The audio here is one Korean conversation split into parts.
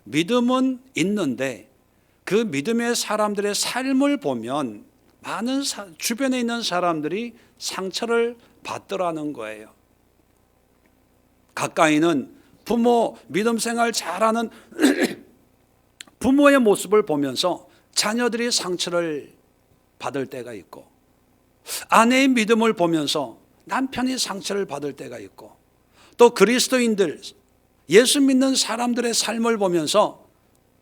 믿음은 있는데 그 믿음의 사람들의 삶을 보면 많은 주변에 있는 사람들이 상처를 받더라는 거예요. 가까이는 부모 믿음 생활 잘하는 부모의 모습을 보면서 자녀들이 상처를 받을 때가 있고, 아내의 믿음을 보면서 남편이 상처를 받을 때가 있고, 또 그리스도인들 예수 믿는 사람들의 삶을 보면서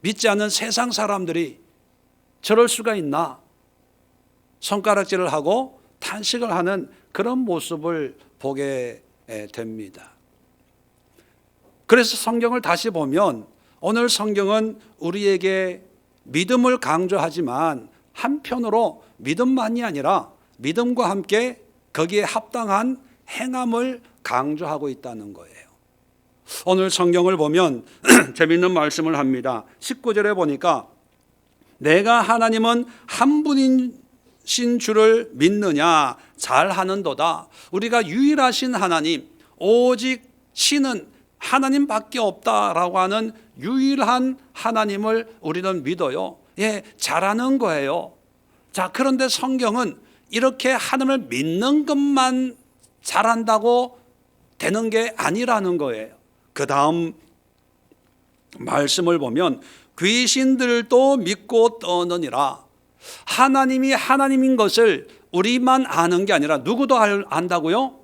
믿지 않는 세상 사람들이 저럴 수가 있나 손가락질을 하고 탄식을 하는 그런 모습을 보게 됩니다. 그래서 성경을 다시 보면 오늘 성경은 우리에게 믿음을 강조하지만 한편으로 믿음만이 아니라 믿음과 함께 거기에 합당한 행함을 강조하고 있다는 거예요. 오늘 성경을 보면 재미있는 말씀을 합니다. 19절에 보니까 내가 하나님은 한 분이신 줄을 믿느냐 잘하는도다. 우리가 유일하신 하나님, 오직 신은 하나님밖에 없다라고 하는 유일한 하나님을 우리는 믿어요. 예, 잘하는 거예요. 자, 그런데 성경은 이렇게 하나님을 믿는 것만 잘한다고 되는 게 아니라는 거예요. 그 다음 말씀을 보면 귀신들도 믿고 떠느니라. 하나님이 하나님인 것을 우리만 아는 게 아니라 누구도 안다고요?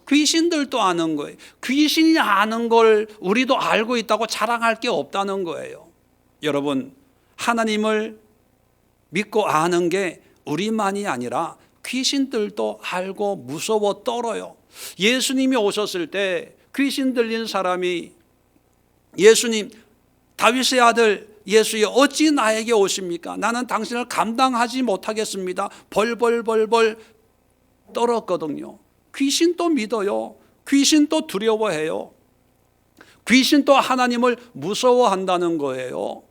귀신들도 아는 거예요. 귀신이 아는 걸 우리도 알고 있다고 자랑할 게 없다는 거예요. 여러분, 하나님을 믿고 아는 게 우리만이 아니라 귀신들도 알고 무서워 떨어요. 예수님이 오셨을 때 귀신 들린 사람이 예수님, 다윗의 아들 예수여 어찌 나에게 오십니까? 나는 당신을 감당하지 못하겠습니다. 벌벌벌벌 떨었거든요. 귀신도 믿어요. 귀신도 두려워해요. 귀신도 하나님을 무서워한다는 거예요.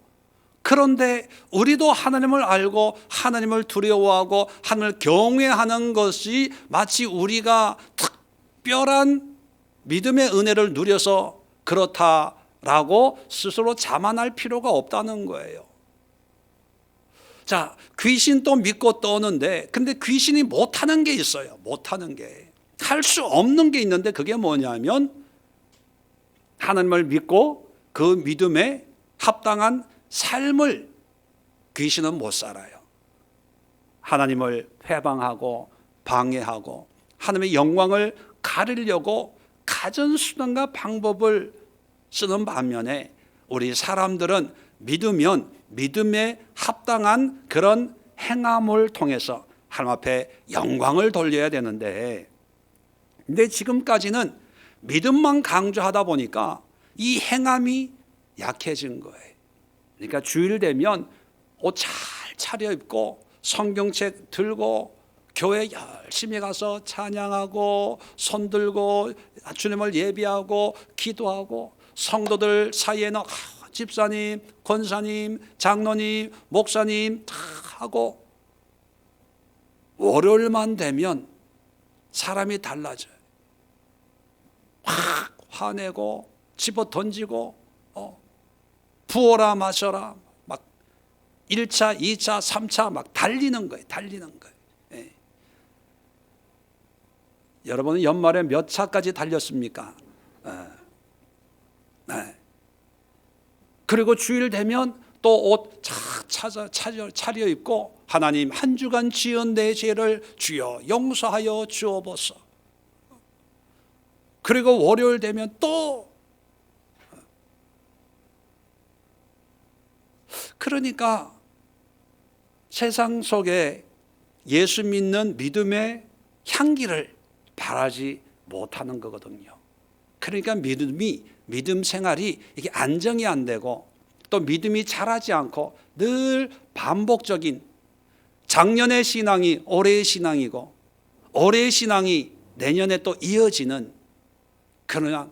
그런데 우리도 하나님을 알고 하나님을 두려워하고 하나님을 경외하는 것이 마치 우리가 특별한 믿음의 은혜를 누려서 그렇다라고 스스로 자만할 필요가 없다는 거예요. 자, 귀신도 믿고 떠오는데 근데 귀신이 못하는 게 있어요. 못하는 게. 할 수 없는 게 있는데 그게 뭐냐면 하나님을 믿고 그 믿음에 합당한 삶을 귀신은 못 살아요. 하나님을 회방하고 방해하고 하나님의 영광을 가리려고 가진 수단과 방법을 쓰는 반면에 우리 사람들은 믿으면 믿음에 합당한 그런 행함을 통해서 하나님 앞에 영광을 돌려야 되는데, 근데 지금까지는 믿음만 강조하다 보니까 이 행함이 약해진 거예요. 그러니까 주일 되면 옷 잘 차려입고 성경책 들고 교회 열심히 가서 찬양하고 손 들고 주님을 예배하고 기도하고 성도들 사이에는 집사님, 권사님, 장로님, 목사님 다 하고 월요일만 되면 사람이 달라져요. 확 화내고 집어 던지고 부어라 마셔라 막 1차, 2차, 3차 막 달리는 거예요. 달리는 거예요. 예. 여러분은 연말에 몇 차까지 달렸습니까? 네. 그리고 주일 되면 또 옷 차려입고 하나님 한 주간 지은 내 죄를 주여 용서하여 주옵소서. 그리고 월요일 되면 또 그러니까 세상 속에 예수 믿는 믿음의 향기를 바라지 못하는 거거든요. 그러니까 믿음 생활이 이게 안정이 안 되고 또 믿음이 자라지 않고 늘 반복적인 작년의 신앙이 올해의 신앙이고 올해의 신앙이 내년에 또 이어지는 그냥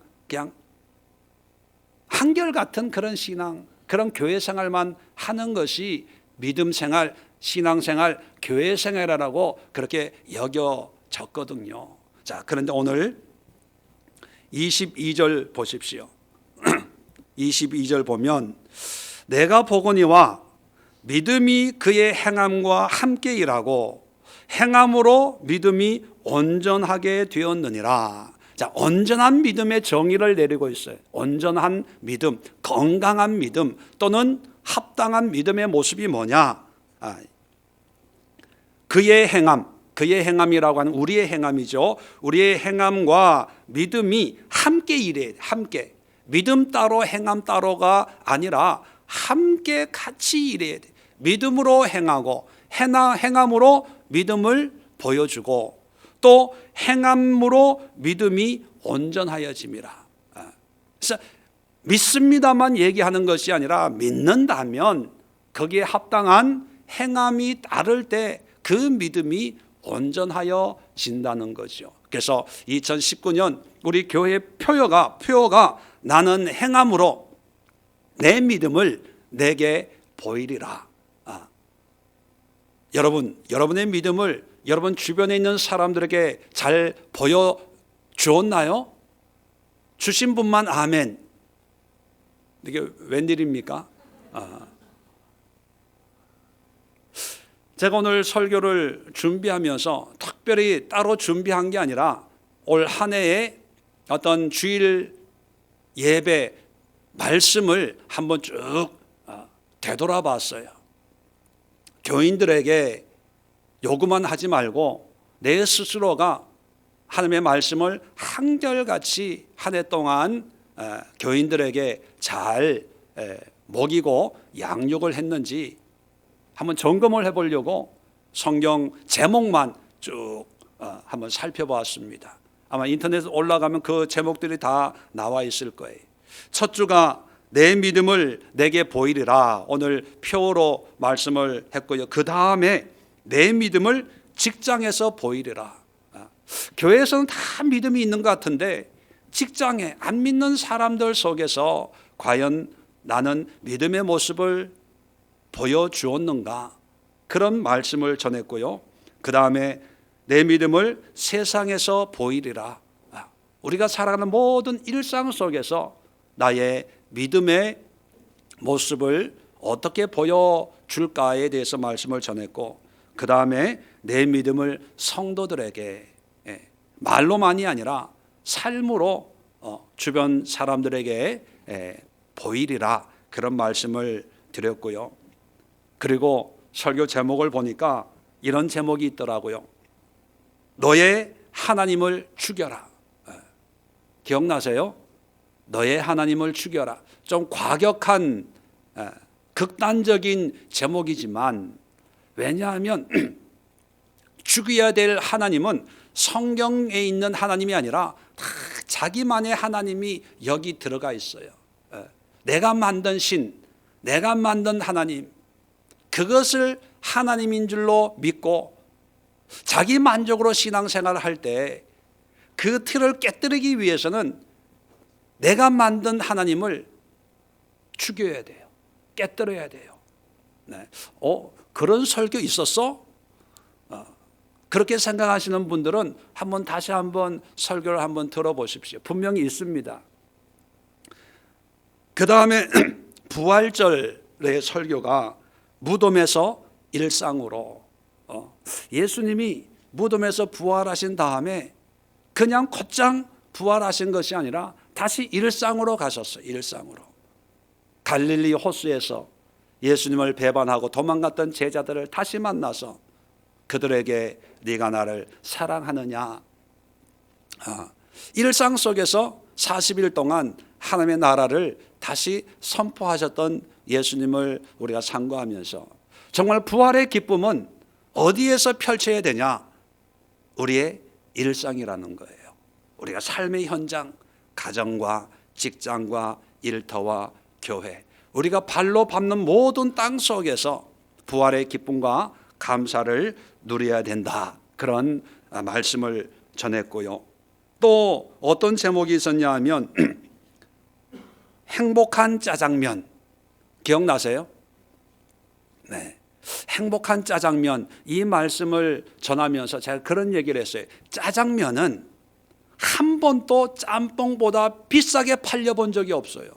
한결같은 그런 신앙, 그런 교회 생활만 하는 것이 믿음 생활, 신앙 생활, 교회 생활이라고 그렇게 여겨졌거든요. 자, 그런데 오늘 22절 보십시오. 22절 보면 내가 보거니와 믿음이 그의 행함과 함께 일하고 행함으로 믿음이 온전하게 되었느니라. 자, 온전한 믿음의 정의를 내리고 있어요. 온전한 믿음, 건강한 믿음 또는 합당한 믿음의 모습이 뭐냐? 그의 행함, 그의 행함이라고 하는 우리의 행함이죠. 우리의 행함과 믿음이 함께 일해야 돼. 함께. 믿음 따로 행함 따로가 아니라 함께 같이 일해야 돼. 믿음으로 행하고 행함으로 믿음을 보여주고 또 행함으로 믿음이 온전하여짐이라. 그래서 믿습니다만 얘기하는 것이 아니라 믿는다면 거기에 합당한 행함이 따를 때 그 믿음이 온전하여진다는 거죠. 그래서 2019년 우리 교회 표어가 나는 행함으로 내 믿음을 내게 보이리라. 여러분의 믿음을 여러분 주변에 있는 사람들에게 잘 보여주었나요? 주신 분만 아멘. 이게 웬일입니까? 제가 오늘 설교를 준비하면서 특별히 따로 준비한 게 아니라 올 한 해의 어떤 주일 예배 말씀을 한번 쭉 되돌아봤어요. 교인들에게 요구만 하지 말고 내 스스로가 하나님의 말씀을 한결같이 한 해 동안 교인들에게 잘 먹이고 양육을 했는지 한번 점검을 해보려고 성경 제목만 쭉 한번 살펴보았습니다. 아마 인터넷에 올라가면 그 제목들이 다 나와 있을 거예요. 첫 주가 내 믿음을 내게 보이리라. 오늘 표로 말씀을 했고요. 그 다음에 내 믿음을 직장에서 보이리라. 교회에서는 다 믿음이 있는 것 같은데 직장에 안 믿는 사람들 속에서 과연 나는 믿음의 모습을 보여주었는가? 그런 말씀을 전했고요. 그 다음에 내 믿음을 세상에서 보이리라. 우리가 살아가는 모든 일상 속에서 나의 믿음의 모습을 어떻게 보여줄까에 대해서 말씀을 전했고 그 다음에 내 믿음을 성도들에게 말로만이 아니라 삶으로 주변 사람들에게 보이리라. 그런 말씀을 드렸고요. 그리고 설교 제목을 보니까 이런 제목이 있더라고요. 너의 하나님을 죽여라. 기억나세요? 너의 하나님을 죽여라. 좀 과격한 극단적인 제목이지만 왜냐하면 죽여야 될 하나님은 성경에 있는 하나님이 아니라 다 자기만의 하나님이 여기 들어가 있어요. 내가 만든 신, 내가 만든 하나님, 그것을 하나님인 줄로 믿고 자기 만족으로 신앙생활을 할 때 그 틀을 깨뜨리기 위해서는 내가 만든 하나님을 죽여야 돼요. 깨뜨려야 돼요. 네. 그런 설교 있었어? 그렇게 생각하시는 분들은 다시 한번 설교를 한번 들어보십시오. 분명히 있습니다. 그 다음에 부활절의 설교가 무덤에서 일상으로 예수님이 무덤에서 부활하신 다음에 그냥 곧장 부활하신 것이 아니라 다시 일상으로 가셨어요. 일상으로. 갈릴리 호수에서 예수님을 배반하고 도망갔던 제자들을 다시 만나서 그들에게 네가 나를 사랑하느냐. 일상 속에서 40일 동안 하나님의 나라를 다시 선포하셨던 예수님을 우리가 상고하면서 정말 부활의 기쁨은 어디에서 펼쳐야 되냐? 우리의 일상이라는 거예요. 우리가 삶의 현장, 가정과 직장과 일터와 교회, 우리가 발로 밟는 모든 땅 속에서 부활의 기쁨과 감사를 누려야 된다. 그런 말씀을 전했고요. 또 어떤 제목이 있었냐 하면 행복한 짜장면. 기억나세요? 네. 행복한 짜장면, 이 말씀을 전하면서 제가 그런 얘기를 했어요. 짜장면은 한 번도 짬뽕보다 비싸게 팔려본 적이 없어요.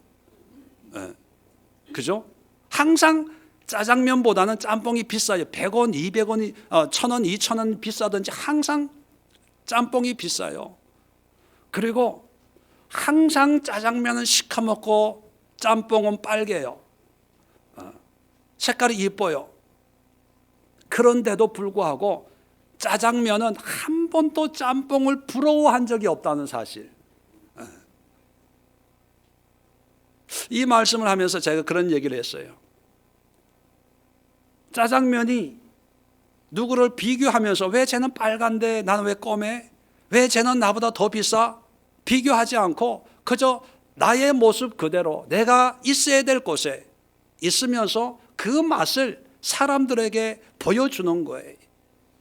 그죠? 항상 짜장면보다는 짬뽕이 비싸요. 100원, 200원이, 1000원, 2000원 비싸든지 항상 짬뽕이 비싸요. 그리고 항상 짜장면은 시커멓고 짬뽕은 빨개요. 색깔이 이뻐요. 그런데도 불구하고 짜장면은 한 번도 짬뽕을 부러워한 적이 없다는 사실. 이 말씀을 하면서 제가 그런 얘기를 했어요. 짜장면이 누구를 비교하면서 왜 쟤는 빨간데 나는 왜 검해? 왜 쟤는 나보다 더 비싸? 비교하지 않고 그저 나의 모습 그대로 내가 있어야 될 곳에 있으면서 그 맛을 사람들에게 보여주는 거예요.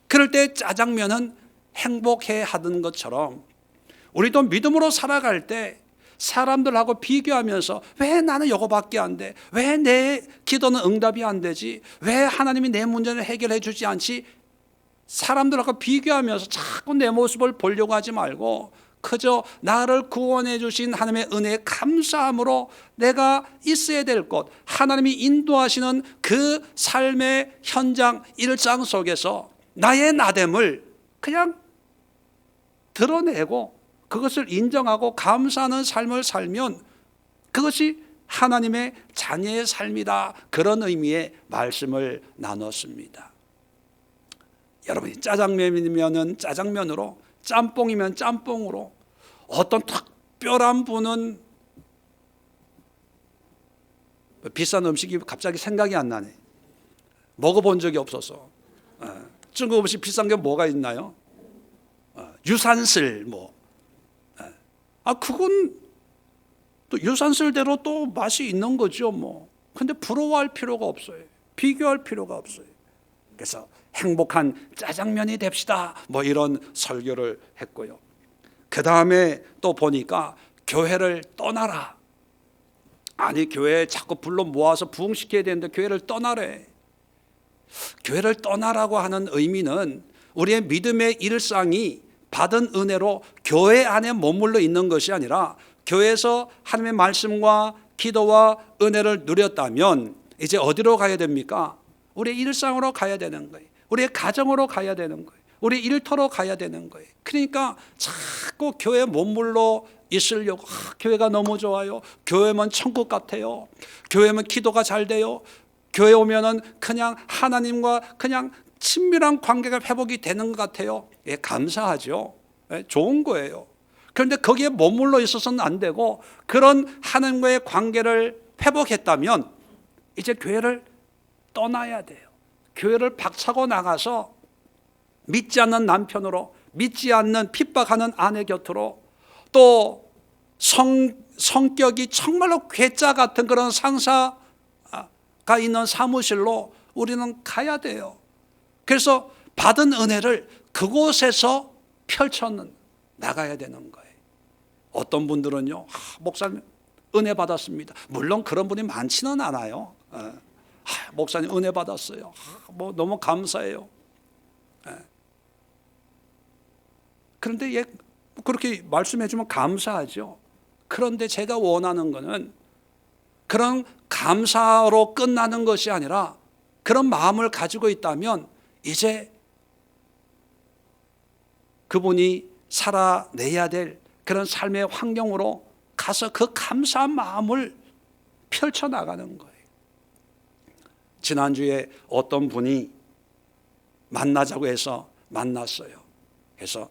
그럴 때 짜장면은 행복해 하던 것처럼 우리도 믿음으로 살아갈 때 사람들하고 비교하면서 왜 나는 이거밖에 안 돼? 왜 내 기도는 응답이 안 되지? 왜 하나님이 내 문제를 해결해 주지 않지? 사람들하고 비교하면서 자꾸 내 모습을 보려고 하지 말고 그저 나를 구원해 주신 하나님의 은혜에 감사함으로 내가 있어야 될 곳, 하나님이 인도하시는 그 삶의 현장, 일상 속에서 나의 나됨을 그냥 드러내고 그것을 인정하고 감사하는 삶을 살면 그것이 하나님의 자녀의 삶이다. 그런 의미의 말씀을 나눴습니다. 여러분이 짜장면이면 짜장면으로, 짬뽕이면 짬뽕으로, 어떤 특별한 분은 비싼 음식이 갑자기 생각이 안 나네. 먹어본 적이 없어서. 뜬금없이 비싼 게 뭐가 있나요? 유산슬 뭐. 그건 또 유산슬대로 또 맛이 있는 거죠 뭐. 근데 부러워할 필요가 없어요. 비교할 필요가 없어요. 그래서 행복한 짜장면이 됩시다 뭐 이런 설교를 했고요. 그 다음에 또 보니까 교회를 떠나라. 아니 교회에 자꾸 불러 모아서 부흥시켜야 되는데 교회를 떠나래. 교회를 떠나라고 하는 의미는 우리의 믿음의 일상이 받은 은혜로 교회 안에 머물러 있는 것이 아니라 교회에서 하나님의 말씀과 기도와 은혜를 누렸다면 이제 어디로 가야 됩니까? 우리의 일상으로 가야 되는 거예요. 우리의 가정으로 가야 되는 거예요. 우리 일터로 가야 되는 거예요. 그러니까 자꾸 교회에 머물러 있으려고 교회가 너무 좋아요. 교회면 천국 같아요. 교회면 기도가 잘 돼요. 교회 오면은 그냥 하나님과 그냥 친밀한 관계가 회복이 되는 것 같아요. 예, 감사하죠. 예, 좋은 거예요. 그런데 거기에 머물러 있어서는 안 되고 그런 하나님과의 관계를 회복했다면 이제 교회를 떠나야 돼요. 교회를 박차고 나가서 믿지 않는 남편으로, 믿지 않는 핍박하는 아내 곁으로, 또 성격이 정말로 괴짜 같은 그런 상사가 있는 사무실로 우리는 가야 돼요. 그래서 받은 은혜를 그곳에서 펼쳐 나가야 되는 거예요. 어떤 분들은요, 목사님 은혜 받았습니다. 물론 그런 분이 많지는 않아요. 목사님 은혜 받았어요. 뭐 너무 감사해요. 그런데 예, 그렇게 말씀해 주면 감사하죠. 그런데 제가 원하는 것은 그런 감사로 끝나는 것이 아니라 그런 마음을 가지고 있다면 이제 그분이 살아내야 될 그런 삶의 환경으로 가서 그 감사한 마음을 펼쳐나가는 거예요. 지난주에 어떤 분이 만나자고 해서 만났어요. 그래서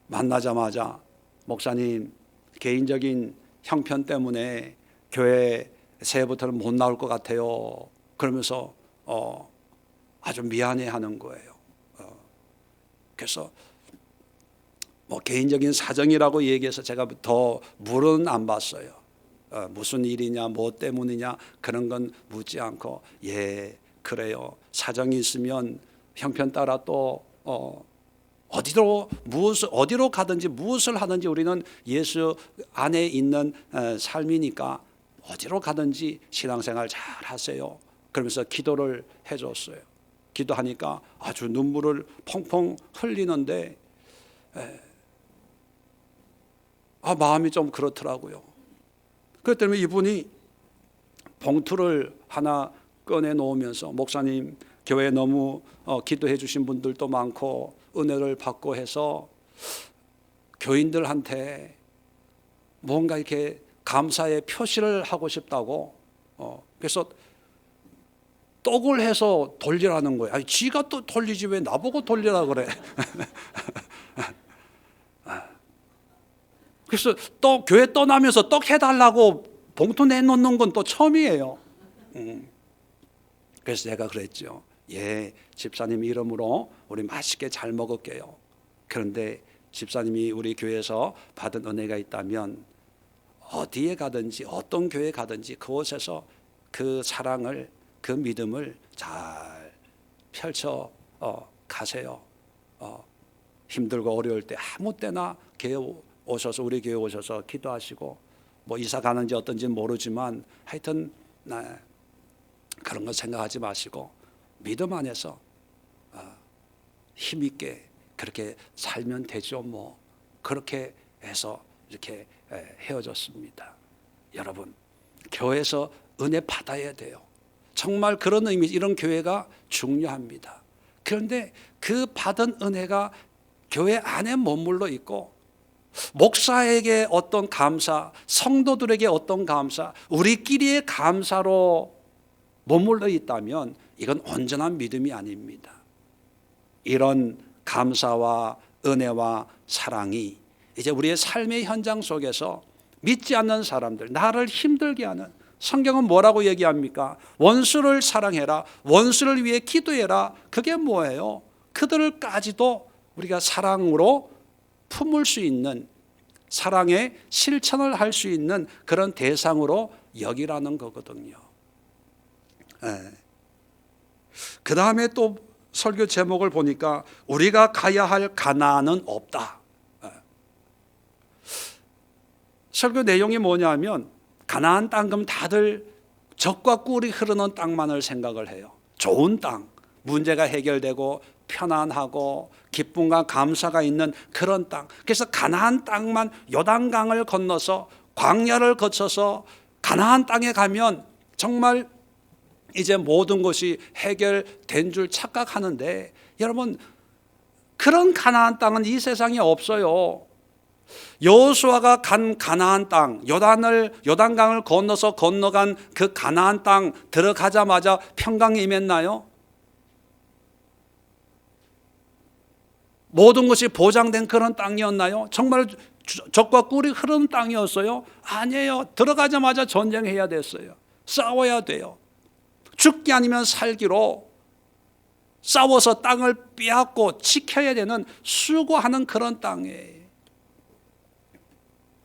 만나자마자 목사님 개인적인 형편 때문에 교회 새해부터는 못 나올 것 같아요. 그러면서 아주 미안해하는 거예요. 그래서 뭐 개인적인 사정이라고 얘기해서 제가 더 물은 안 봤어요. 무슨 일이냐, 뭐 때문이냐 그런 건 묻지 않고 예 그래요. 사정이 있으면 형편 따라 또 어디로 가든지 무엇을 하든지 우리는 예수 안에 있는 삶이니까 어디로 가든지 신앙생활 잘 하세요. 그러면서 기도를 해줬어요. 기도하니까 아주 눈물을 펑펑 흘리는데 마음이 좀 그렇더라고요. 그렇기 때문에 이분이 봉투를 하나 꺼내 놓으면서, 목사님 교회에 너무 기도해 주신 분들도 많고 은혜를 받고 해서 교인들한테 뭔가 이렇게 감사의 표시를 하고 싶다고, 그래서 떡을 해서 돌리라는 거예요. 아니, 지가 또 돌리지 왜 나보고 돌리라 그래. 그래서 또 교회 떠나면서 떡 해달라고 봉투 내놓는 건 또 처음이에요. 그래서 제가 그랬죠. 예, 집사님 이름으로 우리 맛있게 잘 먹을게요. 그런데 집사님이 우리 교회에서 받은 은혜가 있다면 어디에 가든지 어떤 교회에 가든지 그곳에서 그 사랑을, 그 믿음을 잘 펼쳐 가세요. 힘들고 어려울 때 아무 때나 교회 오셔서, 우리 교회 오셔서 기도하시고, 뭐 이사 가는지 어떤지 모르지만 하여튼 그런 거 생각하지 마시고 믿음 안에서 힘있게 그렇게 살면 되죠. 뭐 그렇게 해서 이렇게 헤어졌습니다. 여러분, 교회에서 은혜 받아야 돼요. 정말 그런 의미, 이런 교회가 중요합니다. 그런데 그 받은 은혜가 교회 안에 머물러 있고, 목사에게 어떤 감사, 성도들에게 어떤 감사, 우리끼리의 감사로 머물러 있다면 이건 온전한 믿음이 아닙니다. 이런 감사와 은혜와 사랑이 이제 우리의 삶의 현장 속에서 믿지 않는 사람들, 나를 힘들게 하는, 성경은 뭐라고 얘기합니까? 원수를 사랑해라, 원수를 위해 기도해라. 그게 뭐예요? 그들까지도 우리가 사랑으로 품을 수 있는, 사랑의 실천을 할 수 있는 그런 대상으로 여기라는 거거든요. 그 다음에 또 설교 제목을 보니까 우리가 가야 할 가나안은 없다. 설교 내용이 뭐냐면, 가나안 땅, 그럼 다들 젖과 꿀이 흐르는 땅만을 생각을 해요. 좋은 땅, 문제가 해결되고 편안하고 기쁨과 감사가 있는 그런 땅. 그래서 가나안 땅만, 요단강을 건너서 광야를 거쳐서 가나안 땅에 가면 정말 이제 모든 것이 해결된 줄 착각하는데, 여러분, 그런 가나안 땅은 이 세상에 없어요. 여호수아가 간 가나안 땅, 요단강을 건너간 그 가나안 땅 들어가자마자 평강이 임했나요? 모든 것이 보장된 그런 땅이었나요? 정말 젖과 꿀이 흐르는 땅이었어요? 아니에요. 들어가자마자 전쟁해야 됐어요. 싸워야 돼요. 죽기 아니면 살기로 싸워서 땅을 빼앗고 지켜야 되는, 수고하는 그런 땅이에요.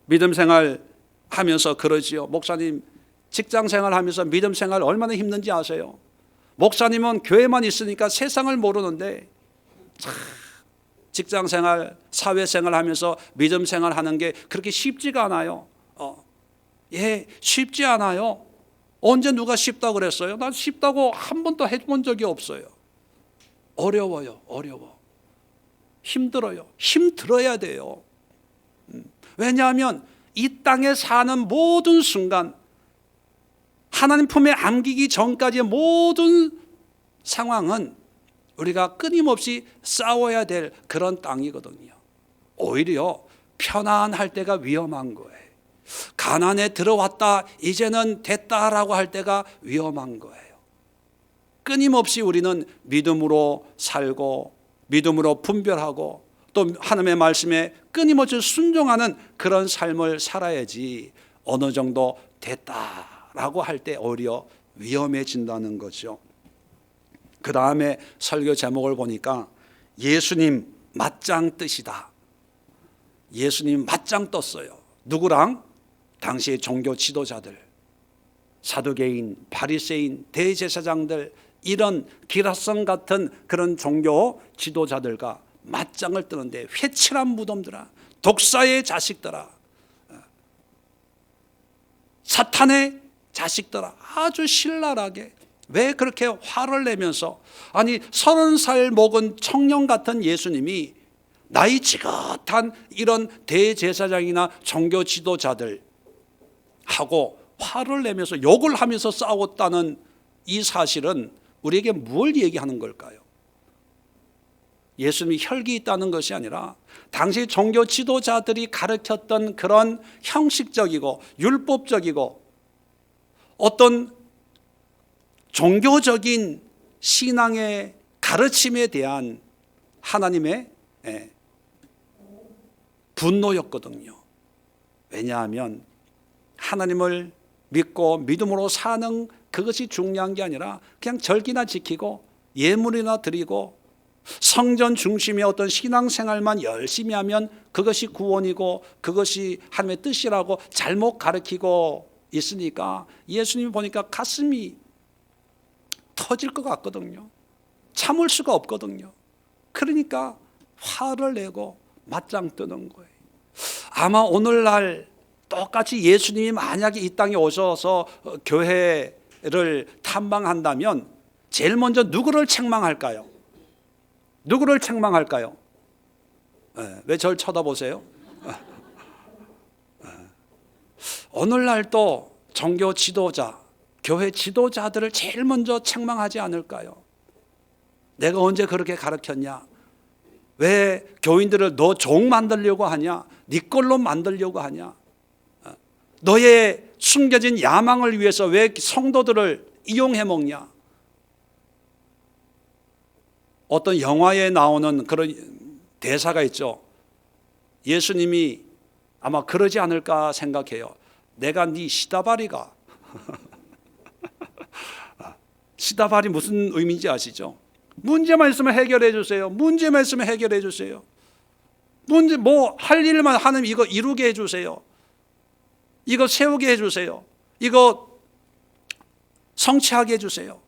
믿음 생활 하면서 그러지요. 목사님, 직장 생활 하면서 믿음 생활 얼마나 힘든지 아세요? 목사님은 교회만 있으니까 세상을 모르는데, 직장 생활, 사회 생활 하면서 믿음 생활 하는 게 그렇게 쉽지가 않아요. 예, 쉽지 않아요. 언제 누가 쉽다고 그랬어요? 난 쉽다고 한 번도 해본 적이 없어요. 어려워요. 어려워. 힘들어요. 힘들어야 돼요. 왜냐하면 이 땅에 사는 모든 순간, 하나님 품에 안기기 전까지의 모든 상황은 우리가 끊임없이 싸워야 될 그런 땅이거든요. 오히려 편안할 때가 위험한 거예요. 가난에 들어왔다, 이제는 됐다라고 할 때가 위험한 거예요. 끊임없이 우리는 믿음으로 살고, 믿음으로 분별하고, 또 하나님의 말씀에 끊임없이 순종하는 그런 삶을 살아야지, 어느 정도 됐다라고 할 때 오히려 위험해진다는 거죠. 그 다음에 설교 제목을 보니까 예수님 맞짱 뜨시다. 예수님 맞짱 떴어요. 누구랑? 당시의 종교 지도자들, 사두개인, 바리새인, 대제사장들, 이런 기라성 같은 그런 종교 지도자들과 맞짱을 뜨는데, 회칠한 무덤들아, 독사의 자식들아, 사탄의 자식들아, 아주 신랄하게 왜 그렇게 화를 내면서, 아니 30살 먹은 청년 같은 예수님이 나이 지긋한 이런 대제사장이나 종교 지도자들, 하고 화를 내면서 욕을 하면서 싸웠다는 이 사실은 우리에게 뭘 얘기하는 걸까요? 예수님이 혈기 있다는 것이 아니라 당시 종교 지도자들이 가르쳤던 그런 형식적이고 율법적이고 어떤 종교적인 신앙의 가르침에 대한 하나님의 분노였거든요. 왜냐하면 하나님을 믿고 믿음으로 사는 그것이 중요한 게 아니라 그냥 절기나 지키고 예물이나 드리고 성전 중심의 어떤 신앙생활만 열심히 하면 그것이 구원이고 그것이 하나님의 뜻이라고 잘못 가르치고 있으니까 예수님이 보니까 가슴이 터질 것 같거든요. 참을 수가 없거든요. 그러니까 화를 내고 맞짱 뜨는 거예요. 아마 오늘날 똑같이 예수님이 만약에 이 땅에 오셔서 교회를 탐방한다면 제일 먼저 누구를 책망할까요? 누구를 책망할까요? 왜 저를 쳐다보세요? 오늘날 또 종교 지도자, 교회 지도자들을 제일 먼저 책망하지 않을까요? 내가 언제 그렇게 가르쳤냐? 왜 교인들을 너 종 만들려고 하냐? 네 걸로 만들려고 하냐? 너의 숨겨진 야망을 위해서 왜 성도들을 이용해 먹냐? 어떤 영화에 나오는 그런 대사가 있죠. 예수님이 아마 그러지 않을까 생각해요. 내가 네 시다바리가 시다바리 무슨 의미인지 아시죠? 문제만 있으면 해결해 주세요. 문제만 있으면 해결해 주세요. 문제 뭐 할 일만 하는 이거 이루게 해 주세요. 이거 세우게 해 주세요. 이거 성취하게 해 주세요.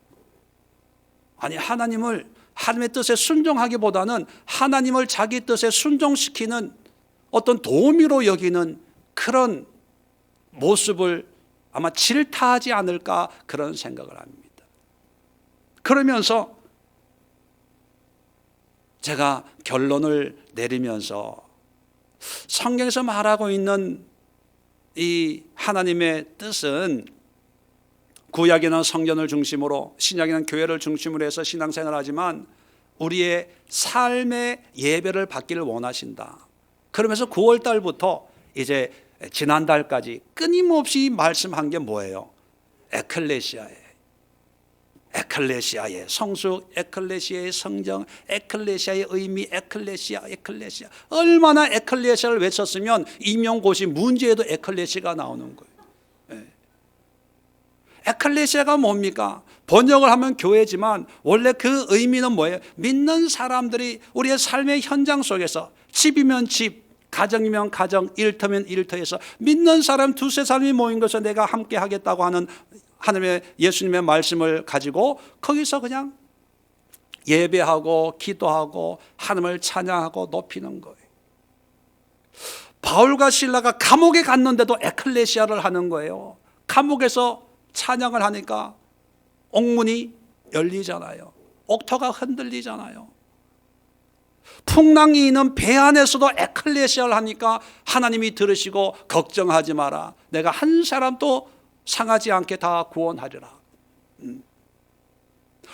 아니 하나님의 뜻에 순종하기보다는 하나님을 자기 뜻에 순종시키는 어떤 도우미로 여기는 그런 모습을 아마 질타하지 않을까 그런 생각을 합니다. 그러면서 제가 결론을 내리면서 성경에서 말하고 있는 이 하나님의 뜻은 구약에는 성전을 중심으로 신약에는 교회를 중심으로 해서 신앙생활을 하지만 우리의 삶의 예배를 받기를 원하신다. 그러면서 9월 달부터 이제 지난달까지 끊임없이 말씀한 게 뭐예요? 에클레시아의 성숙, 에클레시아의 성정, 에클레시아의 의미, 에클레시아. 얼마나 에클레시아를 외쳤으면 임용고시 문제에도 에클레시아가 나오는 거예요. 에클레시아가 뭡니까? 번역을 하면 교회지만 원래 그 의미는 뭐예요? 믿는 사람들이 우리의 삶의 현장 속에서 집이면 집, 가정이면 가정, 일터면 일터에서 믿는 사람 두세 사람이 모인 것을 내가 함께 하겠다고 하는 하나님의 예수님의 말씀을 가지고 거기서 그냥 예배하고 기도하고 하나님을 찬양하고 높이는 거예요. 바울과 실라가 감옥에 갔는데도 에클레시아를 하는 거예요. 감옥에서 찬양을 하니까 옥문이 열리잖아요. 옥토가 흔들리잖아요. 풍랑이 있는 배 안에서도 에클레시아를 하니까 하나님이 들으시고 걱정하지 마라. 내가 한 사람도 상하지 않게 다 구원하리라.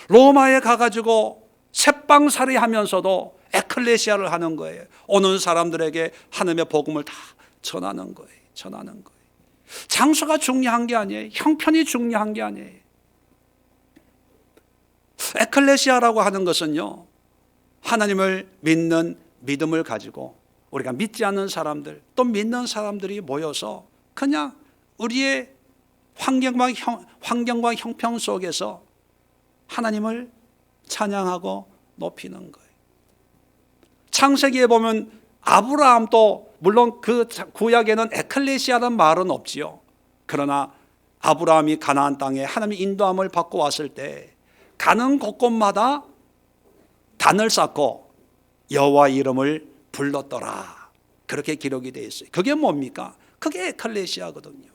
로마에 가가지고 새빵살이 하면서도 에클레시아를 하는 거예요. 오는 사람들에게 하나님의 복음을 다 전하는 거예요. 장소가 중요한 게 아니에요. 형편이 중요한 게 아니에요. 에클레시아라고 하는 것은요, 하나님을 믿는 믿음을 가지고 우리가 믿지 않는 사람들 또 믿는 사람들이 모여서 그냥 우리의 환경과 형편 속에서 하나님을 찬양하고 높이는 거예요. 창세기에 보면 아브라함도 물론 그 구약에는 에클레시아라는 말은 없지요. 그러나 아브라함이 가나안 땅에 하나님의 인도함을 받고 왔을 때 가는 곳곳마다 단을 쌓고 여호와 이름을 불렀더라. 그렇게 기록이 되어 있어요. 그게 뭡니까? 그게 에클레시아거든요.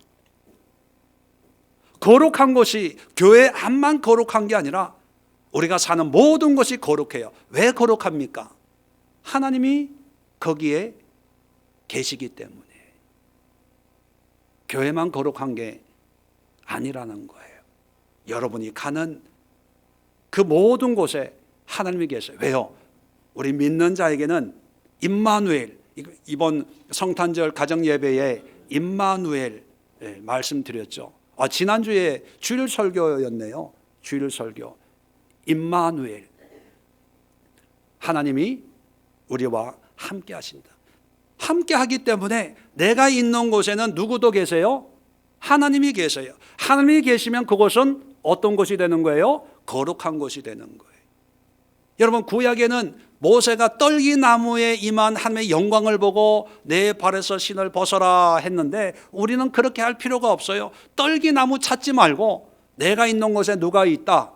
거룩한 것이 교회 안만 거룩한 게 아니라 우리가 사는 모든 것이 거룩해요. 왜 거룩합니까? 하나님이 거기에 계시기 때문에. 교회만 거룩한 게 아니라는 거예요. 여러분이 가는 그 모든 곳에 하나님이 계세요. 왜요? 우리 믿는 자에게는 임마누엘, 이번 성탄절 가정예배에 임마누엘 말씀드렸죠. 지난주에 주일 설교였네요. 주일 설교. 임마누엘, 하나님이 우리와 함께 하신다. 함께 하기 때문에 내가 있는 곳에는 누구도 계세요? 하나님이 계세요. 하나님이 계시면 그곳은 어떤 곳이 되는 거예요? 거룩한 곳이 되는 거예요. 여러분, 구약에는 모세가 떨기나무에 임한 하나님의 영광을 보고 내 발에서 신을 벗어라 했는데, 우리는 그렇게 할 필요가 없어요. 떨기나무 찾지 말고 내가 있는 곳에 누가 있다?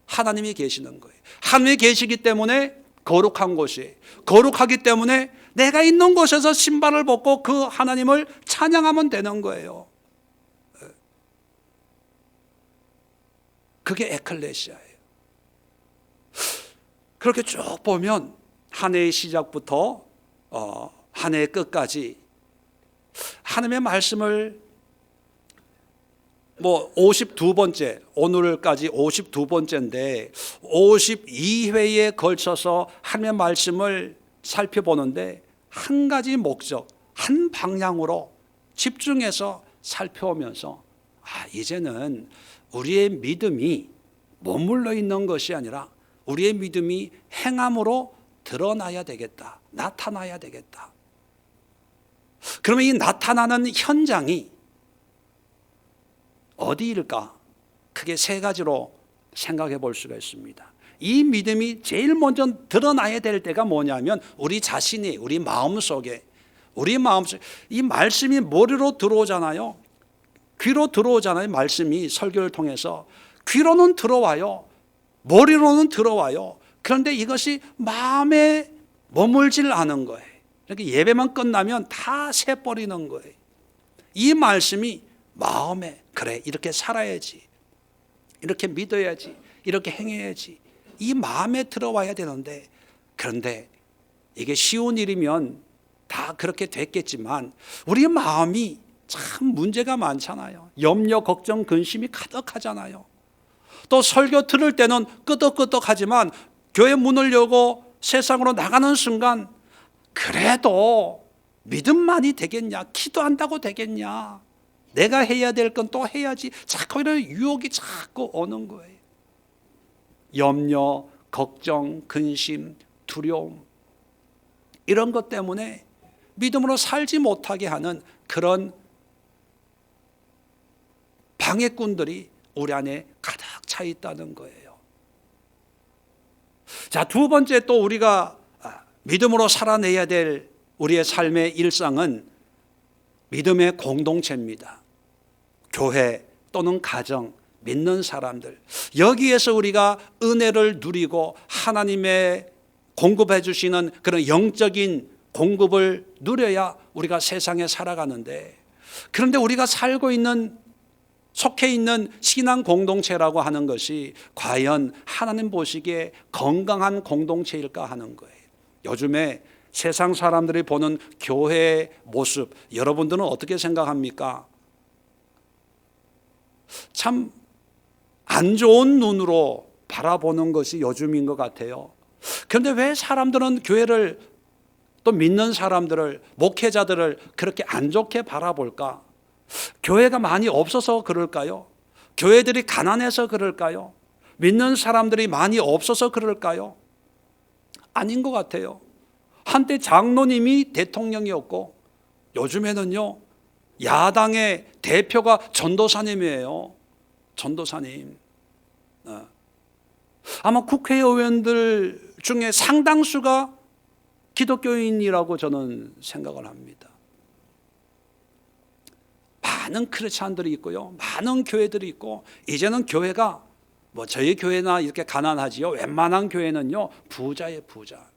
하나님이 계시는 거예요. 하나님이 계시기 때문에 거룩한 곳이, 거룩하기 때문에 내가 있는 곳에서 신발을 벗고 그 하나님을 찬양하면 되는 거예요. 그게 에클레시아예요. 그렇게 쭉 보면 한 해의 시작부터 한 해의 끝까지 하나님의 말씀을 52번째, 오늘까지 52번째인데 52회에 걸쳐서 하나님의 말씀을 살펴보는데 한 가지 목적, 한 방향으로 집중해서 살펴오면서 이제는 우리의 믿음이 머물러 있는 것이 아니라 우리의 믿음이 행함으로 드러나야 되겠다. 나타나야 되겠다. 그러면 이 나타나는 현장이 어디일까? 크게 세 가지로 생각해 볼 수가 있습니다. 이 믿음이 제일 먼저 드러나야 될 때가 뭐냐면 우리 자신이, 우리 마음속에 이 말씀이 머리로 들어오잖아요. 귀로 들어오잖아요. 말씀이 설교를 통해서 귀로는 들어와요. 머리로는 들어와요. 그런데 이것이 마음에 머물질 않은 거예요. 이렇게 예배만 끝나면 다 새버리는 거예요. 이 말씀이 마음에, 그래, 이렇게 살아야지, 이렇게 믿어야지, 이렇게 행해야지, 이 마음에 들어와야 되는데, 그런데 이게 쉬운 일이면 다 그렇게 됐겠지만 우리 마음이 참 문제가 많잖아요. 염려, 걱정, 근심이 가득하잖아요. 또 설교 들을 때는 끄덕끄덕하지만 교회 문을 열고 세상으로 나가는 순간 그래도 믿음만이 되겠냐, 기도한다고 되겠냐, 내가 해야 될 건 또 해야지, 자꾸 이런 유혹이 자꾸 오는 거예요. 염려, 걱정, 근심, 두려움, 이런 것 때문에 믿음으로 살지 못하게 하는 그런 방해꾼들이 우리 안에 가득 차 있다는 거예요. 자, 두 번째, 또 우리가 믿음으로 살아내야 될 우리의 삶의 일상은 믿음의 공동체입니다. 교회 또는 가정, 믿는 사람들, 여기에서 우리가 은혜를 누리고 하나님의 공급해 주시는 그런 영적인 공급을 누려야 우리가 세상에 살아가는데, 그런데 우리가 살고 있는, 속해 있는 신앙 공동체라고 하는 것이 과연 하나님 보시기에 건강한 공동체일까 하는 거예요. 요즘에 세상 사람들이 보는 교회의 모습, 여러분들은 어떻게 생각합니까? 참 안 좋은 눈으로 바라보는 것이 요즘인 것 같아요. 그런데 왜 사람들은 교회를, 또 믿는 사람들을, 목회자들을 그렇게 안 좋게 바라볼까? 교회가 많이 없어서 그럴까요? 교회들이 가난해서 그럴까요? 믿는 사람들이 많이 없어서 그럴까요? 아닌 것 같아요. 한때 장로님이 대통령이었고 요즘에는요, 야당의 대표가 전도사님이에요. 전도사님. 아마 국회의원들 중에 상당수가 기독교인이라고 저는 생각을 합니다. 많은 크리스찬들이 있고요, 많은 교회들이 있고, 이제는 교회가 저희 교회나 이렇게 가난하지요. 웬만한 교회는요 부자예요, 부자.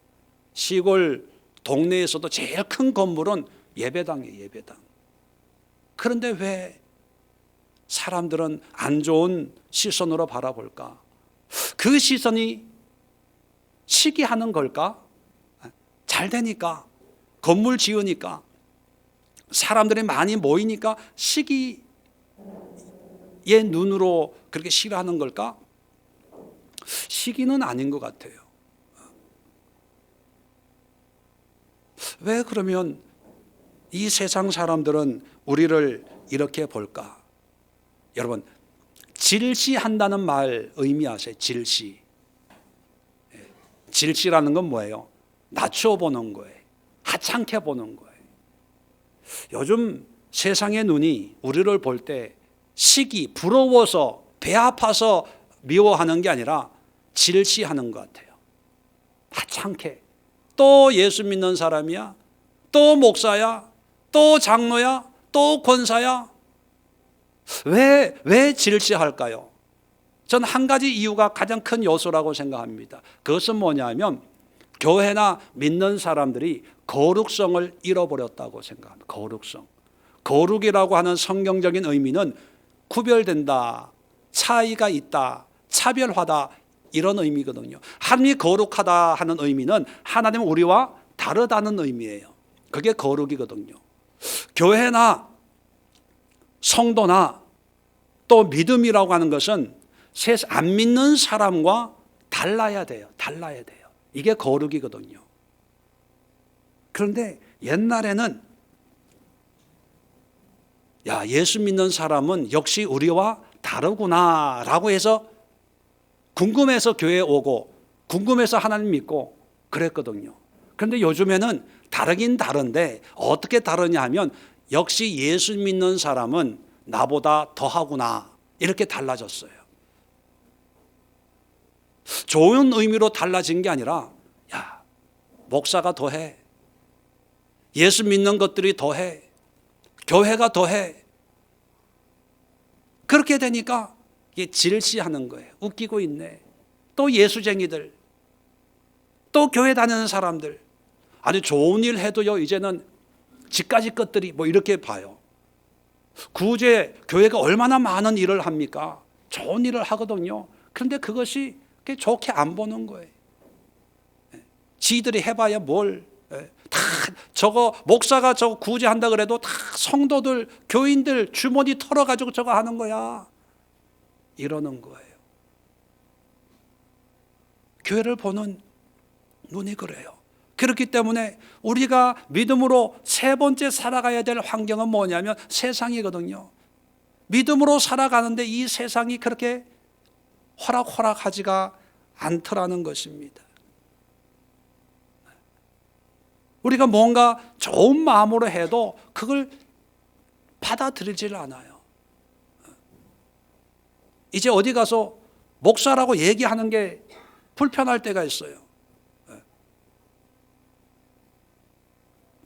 시골 동네에서도 제일 큰 건물은 예배당이에요, 예배당. 그런데 왜 사람들은 안 좋은 시선으로 바라볼까? 그 시선이 시기하는 걸까? 잘 되니까, 건물 지으니까, 사람들이 많이 모이니까 시기의 눈으로 그렇게 싫어하는 걸까? 시기는 아닌 것 같아요. 왜 그러면 이 세상 사람들은 우리를 이렇게 볼까? 여러분, 질시한다는 말 의미하세요? 질시. 질시라는 건 뭐예요? 낮춰 보는 거예요. 하찮게 보는 거예요. 요즘 세상의 눈이 우리를 볼 때 시기, 부러워서 배 아파서 미워하는 게 아니라 질시하는 것 같아요. 하찮게. 또 예수 믿는 사람이야? 또 목사야? 또 장로야? 또 권사야? 왜 질시할까요? 저는 한 가지 이유가 가장 큰 요소라고 생각합니다. 그것은 뭐냐면 교회나 믿는 사람들이 거룩성을 잃어버렸다고 생각합니다. 거룩성. 거룩이라고 하는 성경적인 의미는 구별된다, 차이가 있다, 차별하다 이런 의미거든요. 하나님이 거룩하다 하는 의미는 하나님은 우리와 다르다는 의미예요. 그게 거룩이거든요. 교회나 성도나 또 믿음이라고 하는 것은 안 믿는 사람과 달라야 돼요. 달라야 돼요. 이게 거룩이거든요. 그런데 옛날에는 야, 예수 믿는 사람은 역시 우리와 다르구나 라고 해서 궁금해서 교회에 오고 궁금해서 하나님 믿고 그랬거든요. 그런데 요즘에는 다르긴 다른데 어떻게 다르냐 하면 역시 예수 믿는 사람은 나보다 더하구나 이렇게 달라졌어요. 좋은 의미로 달라진 게 아니라 야, 목사가 더해, 예수 믿는 것들이 더해, 교회가 더해. 그렇게 되니까 이게 질시하는 거예요. 웃기고 있네. 또 예수쟁이들, 또 교회 다니는 사람들, 아주 좋은 일 해도요 이제는 지까지 것들이 뭐 이렇게 봐요. 구제 교회가 얼마나 많은 일을 합니까? 좋은 일을 하거든요. 그런데 그것이 좋게 안 보는 거예요. 지들이 해봐야 뭘. 다 저거 목사가 저거 구제한다 그래도 다 성도들, 교인들 주머니 털어가지고 저거 하는 거야. 이러는 거예요. 교회를 보는 눈이 그래요. 그렇기 때문에 우리가 믿음으로 세 번째 살아가야 될 환경은 뭐냐면 세상이거든요. 믿음으로 살아가는데 이 세상이 그렇게 호락호락하지가 않더라는 것입니다. 우리가 뭔가 좋은 마음으로 해도 그걸 받아들이질 않아요. 이제 어디 가서 목사라고 얘기하는 게 불편할 때가 있어요.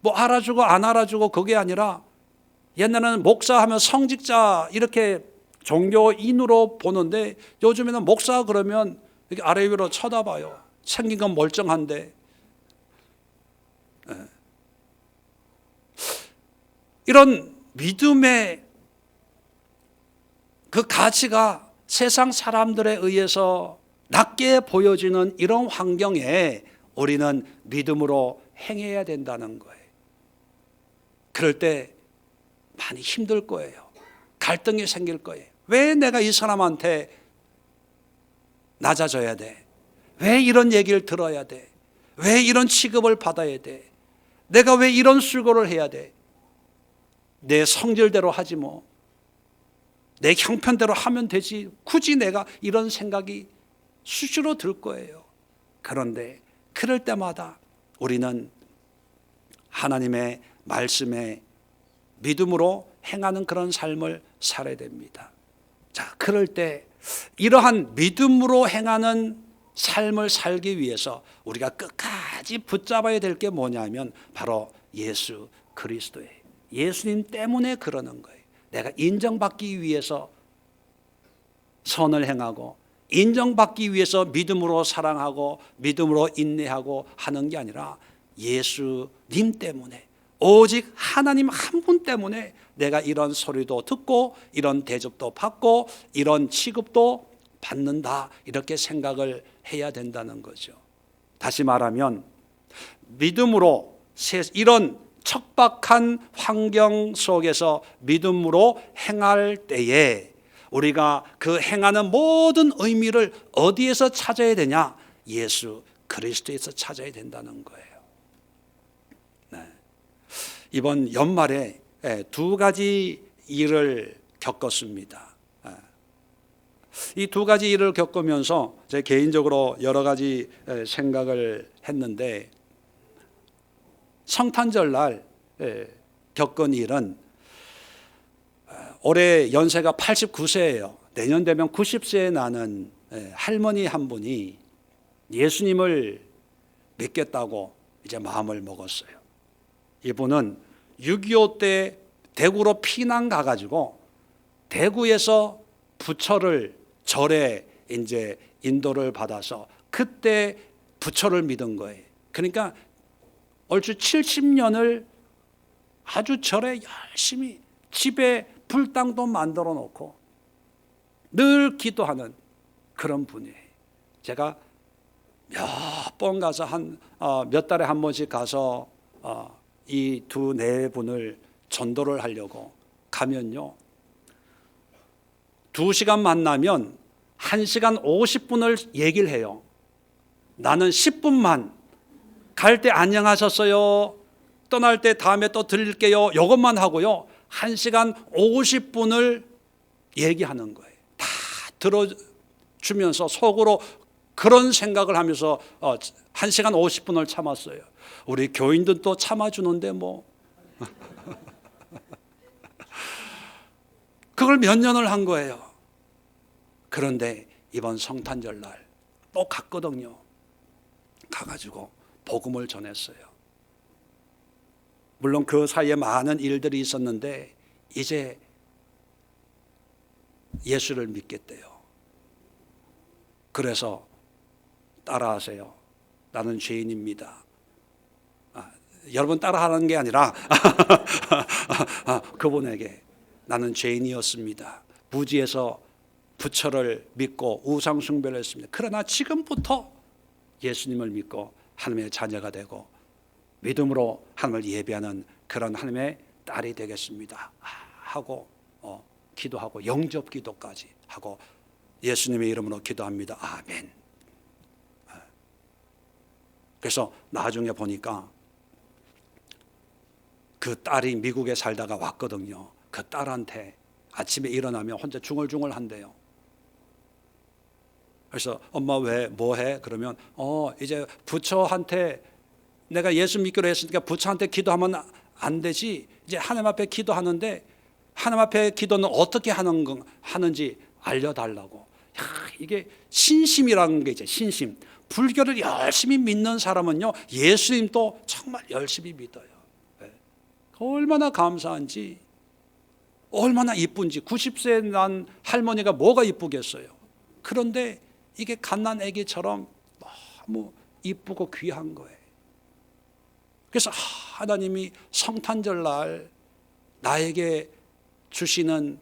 뭐 알아주고 안 알아주고 그게 아니라 옛날에는 목사하면 성직자 이렇게 종교인으로 보는데 요즘에는 목사 그러면 이렇게 아래 위로 쳐다봐요. 생긴 건 멀쩡한데. 이런 믿음의 그 가치가 세상 사람들에 의해서 낮게 보여지는 이런 환경에 우리는 믿음으로 행해야 된다는 거예요. 그럴 때 많이 힘들 거예요. 갈등이 생길 거예요. 왜 내가 이 사람한테 낮아져야 돼? 왜 이런 얘기를 들어야 돼? 왜 이런 취급을 받아야 돼? 내가 왜 이런 수고를 해야 돼? 내 성질대로 하지 뭐. 내 형편대로 하면 되지. 굳이 내가 이런 생각이 수시로 들 거예요. 그런데 그럴 때마다 우리는 하나님의 말씀에 믿음으로 행하는 그런 삶을 살아야 됩니다. 자, 그럴 때 이러한 믿음으로 행하는 삶을 살기 위해서 우리가 끝까지 붙잡아야 될 게 뭐냐면 바로 예수 그리스도예요. 예수님 때문에 그러는 거예요. 내가 인정받기 위해서 선을 행하고 인정받기 위해서 믿음으로 사랑하고 믿음으로 인내하고 하는 게 아니라 예수님 때문에 오직 하나님 한 분 때문에 내가 이런 소리도 듣고 이런 대접도 받고 이런 취급도 받는다 이렇게 생각을 해야 된다는 거죠. 다시 말하면 믿음으로 이런 척박한 환경 속에서 믿음으로 행할 때에 우리가 그 행하는 모든 의미를 어디에서 찾아야 되냐? 예수 그리스도에서 찾아야 된다는 거예요. 네. 이번 연말에 두 가지 일을 겪었습니다. 이 두 가지 일을 겪으면서 제 개인적으로 여러 가지 생각을 했는데, 성탄절날 겪은 일은 올해 연세가 89세예요. 내년 되면 90세에 나는 할머니 한 분이 예수님을 믿겠다고 이제 마음을 먹었어요. 이분은 6.25 때 대구로 피난 가가지고 대구에서 부처를 절에 이제 인도를 받아서 그때 부처를 믿은 거예요. 그러니까 얼추 70년을 아주 절에 열심히 집에 불당도 만들어 놓고 늘 기도하는 그런 분이에요. 제가 몇 번 가서 몇 달에 한 번씩 가서 이 두 네 분을 전도를 하려고 가면요, 2시간 만나면 1시간 50분을 얘기를 해요. 나는 10분만, 갈 때 안녕하셨어요, 떠날 때 다음에 또 들릴게요, 이것만 하고요 1시간 50분을 얘기하는 거예요. 다 들어주면서 속으로 그런 생각을 하면서 1시간 50분을 참았어요. 우리 교인들도 참아주는데 뭐 그걸 몇 년을 한 거예요. 그런데 이번 성탄절날 또 갔거든요. 가가지고 복음을 전했어요. 물론 그 사이에 많은 일들이 있었는데 이제 예수를 믿겠대요. 그래서 따라하세요. 나는 죄인입니다. 여러분 따라하는 게 아니라 그분에게 나는 죄인이었습니다. 무지에서 부처를 믿고 우상 숭배를 했습니다. 그러나 지금부터 예수님을 믿고 하나님의 자녀가 되고 믿음으로 하나님을 예배하는 그런 하나님의 딸이 되겠습니다 하고 기도하고 영접 기도까지 하고 예수님의 이름으로 기도합니다. 아멘. 그래서 나중에 보니까 그 딸이 미국에 살다가 왔거든요. 그 딸한테 아침에 일어나면 혼자 중얼중얼 한대요. 그래서 엄마 왜 뭐해? 그러면 이제 부처한테 내가 예수 믿기로 했으니까 부처한테 기도하면 안 되지. 이제 하나님 앞에 기도하는데 하나님 앞에 기도는 어떻게 하는지 알려달라고. 이게 신심이라는 게 이제 신심. 불교를 열심히 믿는 사람은요 예수님도 정말 열심히 믿어요. 얼마나 감사한지, 얼마나 이쁜지. 90세 난 할머니가 뭐가 이쁘겠어요. 그런데 이게 갓난 아기처럼 너무 이쁘고 귀한 거예요. 그래서 하나님이 성탄절날 나에게 주시는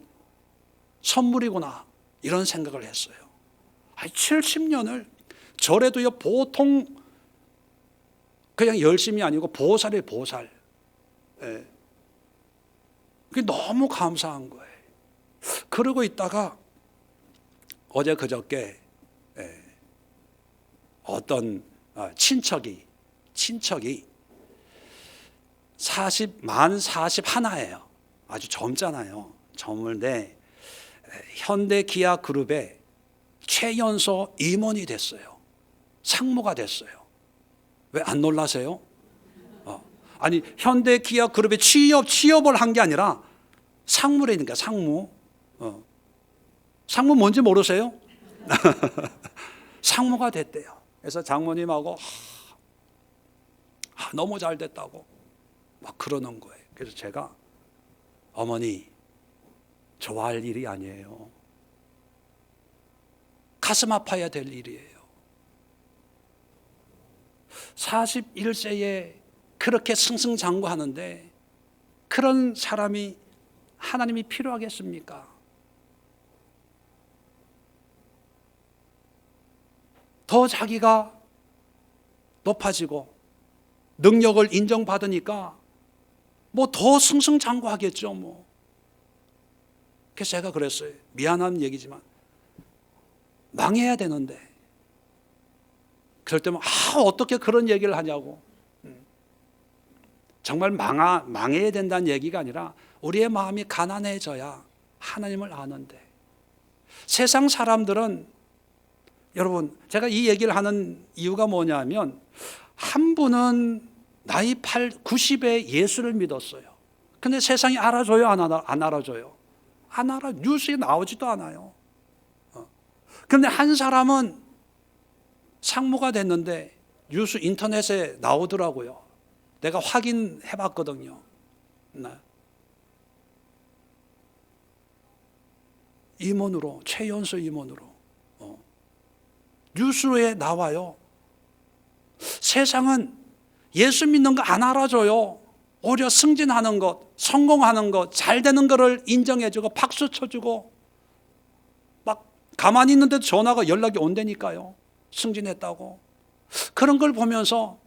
선물이구나 이런 생각을 했어요. 70년을 절에도요 보통 그냥 열심히 아니고 보살이에요. 보살. 그게 너무 감사한 거예요. 그러고 있다가 어제 그저께 어떤 친척이 만 41예요. 아주 젊잖아요. 젊은데 현대 기아 그룹의 최연소 임원이 됐어요. 상무가 됐어요. 왜 안 놀라세요? 아니 현대 기아 그룹에 취업을 한 게 아니라 상무라니까. 상무 뭔지 모르세요? 상무가 됐대요. 그래서 장모님하고 너무 잘 됐다고 막 그러는 거예요. 그래서 제가 어머니 좋아할 일이 아니에요. 가슴 아파야 될 일이에요. 41세에 그렇게 승승장구하는데 그런 사람이 하나님이 필요하겠습니까? 더 자기가 높아지고 능력을 인정받으니까 뭐 더 승승장구하겠죠 뭐. 그래서 제가 그랬어요. 미안한 얘기지만 망해야 되는데. 그럴 때면 어떻게 그런 얘기를 하냐고. 정말 망해야 된다는 얘기가 아니라 우리의 마음이 가난해져야 하나님을 아는데, 세상 사람들은, 여러분 제가 이 얘기를 하는 이유가 뭐냐면, 한 분은 나이 90에 예수를 믿었어요. 근데 세상이 알아줘요? 안 알아줘요? 안 알아. 뉴스에 나오지도 않아요. 그런데 한 사람은 상무가 됐는데 뉴스 인터넷에 나오더라고요. 내가 확인해 봤거든요. 임원으로, 최연소 임원으로 뉴스에 나와요. 세상은 예수 믿는 거 안 알아줘요. 오히려 승진하는 것, 성공하는 것, 잘 되는 거를 인정해주고 박수 쳐주고, 막 가만히 있는데도 전화가 연락이 온다니까요. 승진했다고. 그런 걸 보면서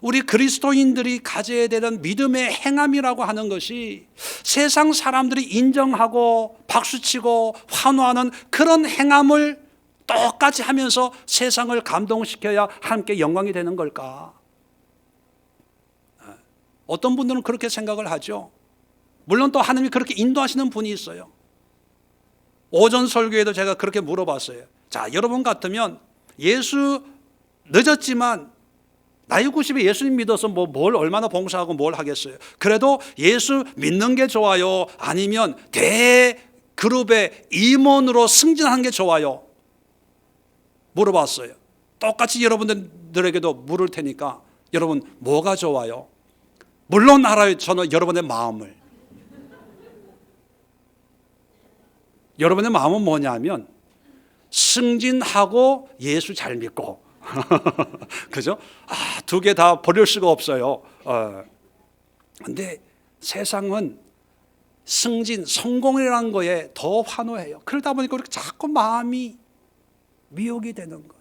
우리 그리스도인들이 가져야 되는 믿음의 행함이라고 하는 것이, 세상 사람들이 인정하고 박수치고 환호하는 그런 행함을 똑같이 하면서 세상을 감동시켜야 함께 영광이 되는 걸까? 어떤 분들은 그렇게 생각을 하죠. 물론 또 하나님이 그렇게 인도하시는 분이 있어요. 오전 설교에도 제가 그렇게 물어봤어요. 자, 여러분 같으면 예수 늦었지만 나이 90에 예수님 믿어서 뭘 얼마나 봉사하고 뭘 하겠어요. 그래도 예수 믿는 게 좋아요? 아니면 대그룹의 임원으로 승진하는 게 좋아요? 물어봤어요. 똑같이 여러분들에게도 물을 테니까 여러분 뭐가 좋아요? 물론 알아요. 저는 여러분의 마음을. 여러분의 마음은 뭐냐면 승진하고 예수 잘 믿고 그죠? 두 개 다 버릴 수가 없어요. 근데 세상은 승진, 성공이라는 거에 더 환호해요. 그러다 보니까 우리가 자꾸 마음이 미혹이 되는 거예요.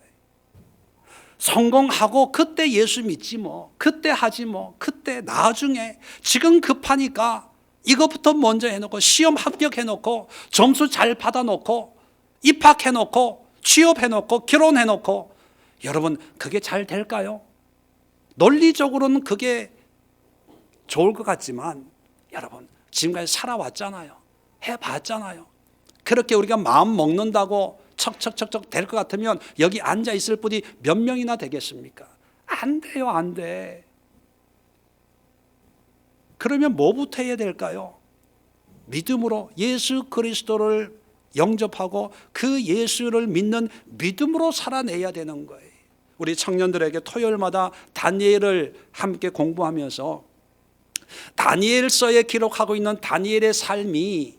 성공하고 그때 예수 믿지 뭐, 그때 하지 뭐, 그때 나중에, 지금 급하니까 이것부터 먼저 해놓고, 시험 합격해놓고, 점수 잘 받아놓고, 입학해놓고, 취업해놓고, 결혼해놓고, 여러분 그게 잘 될까요? 논리적으로는 그게 좋을 것 같지만, 여러분 지금까지 살아왔잖아요. 해봤잖아요. 그렇게 우리가 마음 먹는다고 척척척척 될 것 같으면 여기 앉아 있을 분이 몇 명이나 되겠습니까? 안 돼요, 안 돼. 그러면 뭐부터 해야 될까요? 믿음으로 예수 그리스도를 영접하고 그 예수를 믿는 믿음으로 살아내야 되는 거예요. 우리 청년들에게 토요일마다 다니엘을 함께 공부하면서 다니엘서에 기록하고 있는 다니엘의 삶이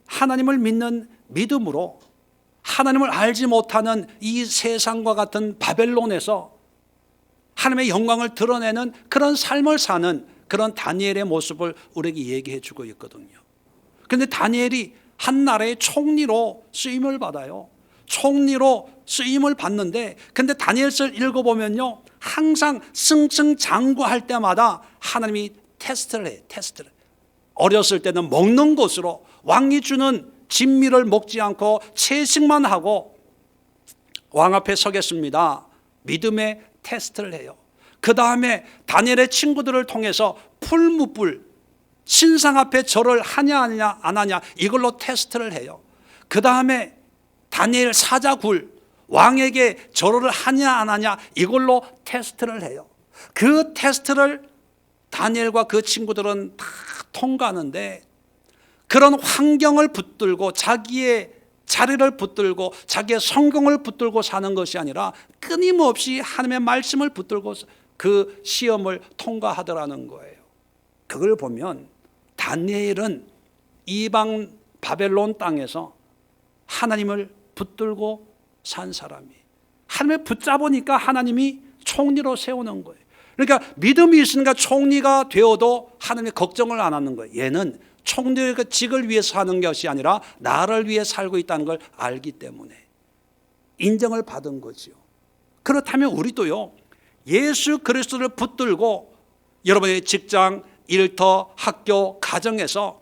하나님을 믿는 믿음으로 하나님을 알지 못하는 이 세상과 같은 바벨론에서 하나님의 영광을 드러내는 그런 삶을 사는 그런 다니엘의 모습을 우리에게 얘기해 주고 있거든요. 그런데 다니엘이 한 나라의 총리로 쓰임을 받아요. 총리로 쓰임을 받는데, 근데 다니엘서를 읽어보면요, 항상 승승장구할 때마다 하나님이 테스트를 해요. 테스트를. 어렸을 때는 먹는 것으로 왕이 주는 진미를 먹지 않고 채식만 하고 왕 앞에 서겠습니다. 믿음의 테스트를 해요. 그 다음에 다니엘의 친구들을 통해서 풀무불, 신상 앞에 절을 하냐 안 하냐 이걸로 테스트를 해요. 그 다음에 다니엘 사자굴, 왕에게 절을 하냐 안 하냐 이걸로 테스트를 해요. 그 테스트를 다니엘과 그 친구들은 다 통과하는데, 그런 환경을 붙들고 자기의 자리를 붙들고 자기의 성공을 붙들고 사는 것이 아니라 끊임없이 하나님의 말씀을 붙들고 그 시험을 통과하더라는 거예요. 그걸 보면 다니엘은 이방 바벨론 땅에서 하나님을 붙들고 산 사람이에요. 하나님을 붙잡으니까 하나님이 총리로 세우는 거예요. 그러니까 믿음이 있으니까 총리가 되어도 하나님이 걱정을 안 하는 거예요. 얘는 총리직을 위해서 하는 것이 아니라 나를 위해 살고 있다는 걸 알기 때문에 인정을 받은 거죠. 그렇다면 우리도요, 예수 그리스도를 붙들고 여러분의 직장, 일터, 학교, 가정에서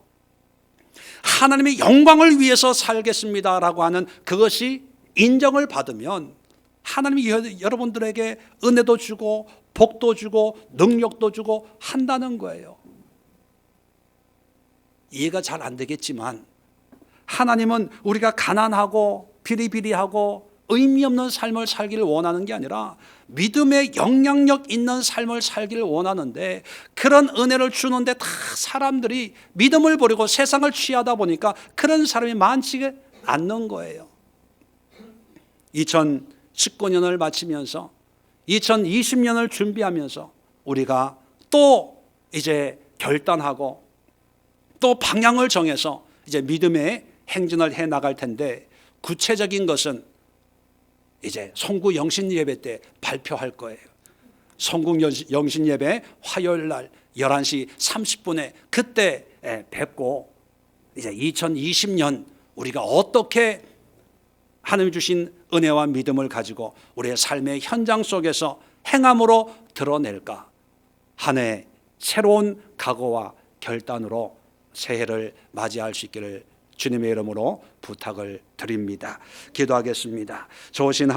하나님의 영광을 위해서 살겠습니다라고 하는 그것이 인정을 받으면 하나님이 여러분들에게 은혜도 주고 복도 주고 능력도 주고 한다는 거예요. 이해가 잘 안 되겠지만 하나님은 우리가 가난하고 비리비리하고 의미 없는 삶을 살기를 원하는 게 아니라 믿음의 영향력 있는 삶을 살기를 원하는데, 그런 은혜를 주는데 다 사람들이 믿음을 버리고 세상을 취하다 보니까 그런 사람이 많지 않는 거예요. 2019년을 마치면서 2020년을 준비하면서 우리가 또 이제 결단하고 또 방향을 정해서 이제 믿음의 행진을 해 나갈 텐데, 구체적인 것은 이제 송구 영신 예배 때 발표할 거예요. 송구 영신 예배 화요일 날 11시 30분에 그때 뵙고, 이제 2020년 우리가 어떻게 하나님 주신 은혜와 믿음을 가지고 우리의 삶의 현장 속에서 행함으로 드러낼까, 한 해 새로운 각오와 결단으로 새해를 맞이할 수 있기를 주님의 이름으로 부탁을 드립니다. 기도하겠습니다. 좋으신